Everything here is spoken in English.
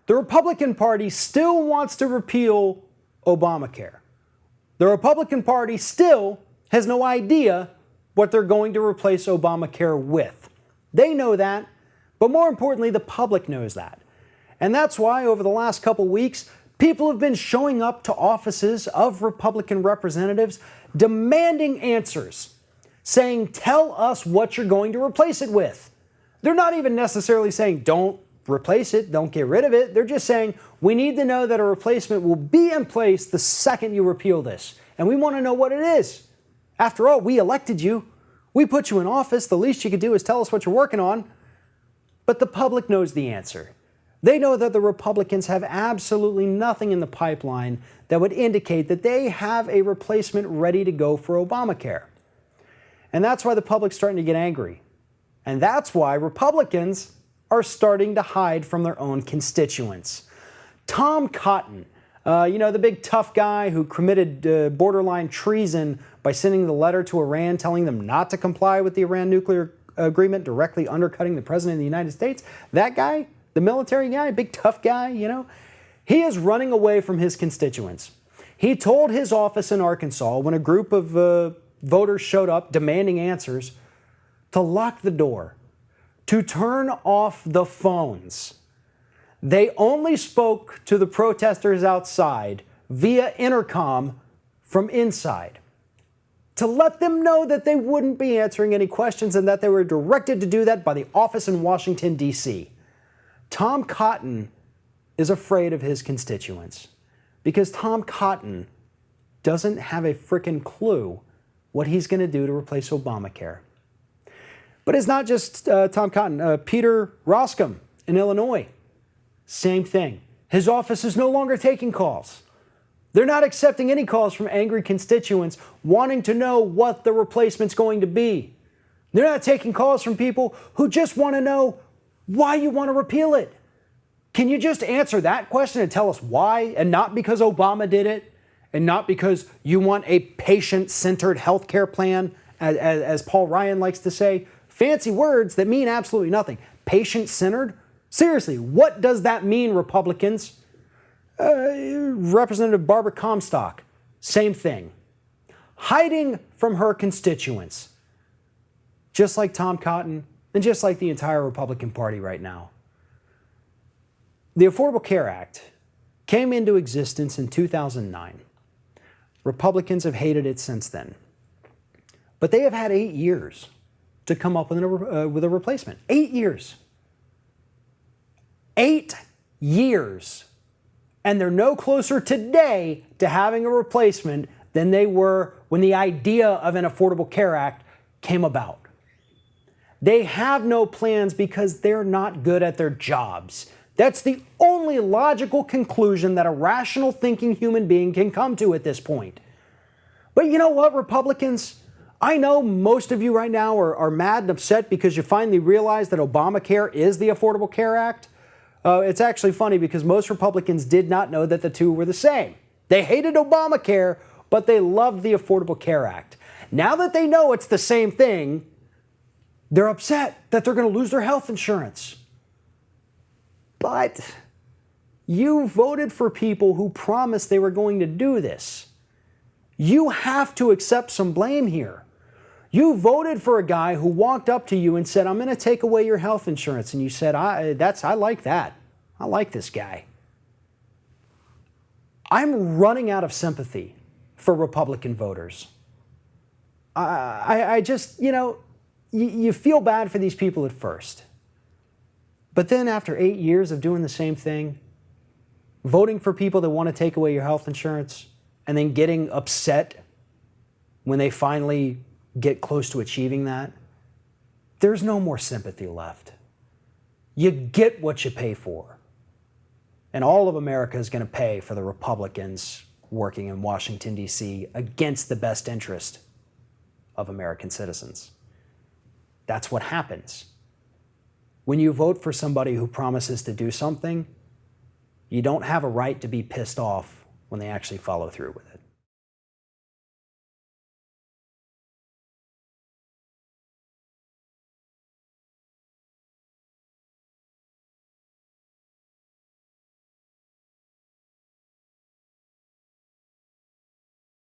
The Republican Party still wants to repeal Obamacare. The Republican Party still has no idea what they're going to replace Obamacare with. They know that, but more importantly, the public knows that. And that's why over the last couple weeks, people have been showing up to offices of Republican representatives demanding answers, saying, tell us what you're going to replace it with. They're not even necessarily saying, don't replace it, don't get rid of it. They're just saying, we need to know that a replacement will be in place the second you repeal this. And we want to know what it is. After all, we elected you. We put you in office. The least you could do is tell us what you're working on. But the public knows the answer. They know that the Republicans have absolutely nothing in the pipeline that would indicate that they have a replacement ready to go for Obamacare. And that's why the public's starting to get angry. And that's why Republicans are starting to hide from their own constituents. Tom Cotton, the big tough guy who committed borderline treason by sending the letter to Iran telling them not to comply with the Iran nuclear agreement, directly undercutting the president of the United States. That guy, the military guy, big tough guy, he is running away from his constituents. He told his office in Arkansas when a group of voters showed up demanding answers to lock the door, to turn off the phones. They only spoke to the protesters outside via intercom from inside to let them know that they wouldn't be answering any questions and that they were directed to do that by the office in Washington, D.C. Tom Cotton is afraid of his constituents because Tom Cotton doesn't have a frickin' clue what he's going to do to replace Obamacare. But it's not just Tom Cotton. Peter Roskam in Illinois, same thing. His office is no longer taking calls. They're not accepting any calls from angry constituents wanting to know what the replacement's going to be. They're not taking calls from people who just want to know why you want to repeal it. Can you just answer that question and tell us why, and not because Obama did it, and not because you want a patient-centered health care plan, as Paul Ryan likes to say? Fancy words that mean absolutely nothing. Patient-centered? Seriously, what does that mean, Republicans? Representative Barbara Comstock, same thing. Hiding from her constituents, just like Tom Cotton and just like the entire Republican Party right now. The Affordable Care Act came into existence in 2009. Republicans have hated it since then. But they have had 8 years to come up with a replacement. 8 years. 8 years. And they're no closer today to having a replacement than they were when the idea of an Affordable Care Act came about. They have no plans because they're not good at their jobs. That's the only logical conclusion that a rational thinking human being can come to at this point. But you know what, Republicans? I know most of you right now are mad and upset because you finally realize that Obamacare is the Affordable Care Act. It's actually funny because most Republicans did not know that the two were the same. They hated Obamacare, but they loved the Affordable Care Act. Now that they know it's the same thing, they're upset that they're going to lose their health insurance. But you voted for people who promised they were going to do this. You have to accept some blame here. You voted for a guy who walked up to you and said, I'm going to take away your health insurance. And you said, I like that. I like this guy. I'm running out of sympathy for Republican voters. I just, you feel bad for these people at first. But then after 8 years of doing the same thing, voting for people that want to take away your health insurance, and then getting upset when they finally get close to achieving that, there's no more sympathy left. You get what you pay for. And all of America is going to pay for the Republicans working in Washington, D.C. against the best interest of American citizens. That's what happens. When you vote for somebody who promises to do something, you don't have a right to be pissed off when they actually follow through with it.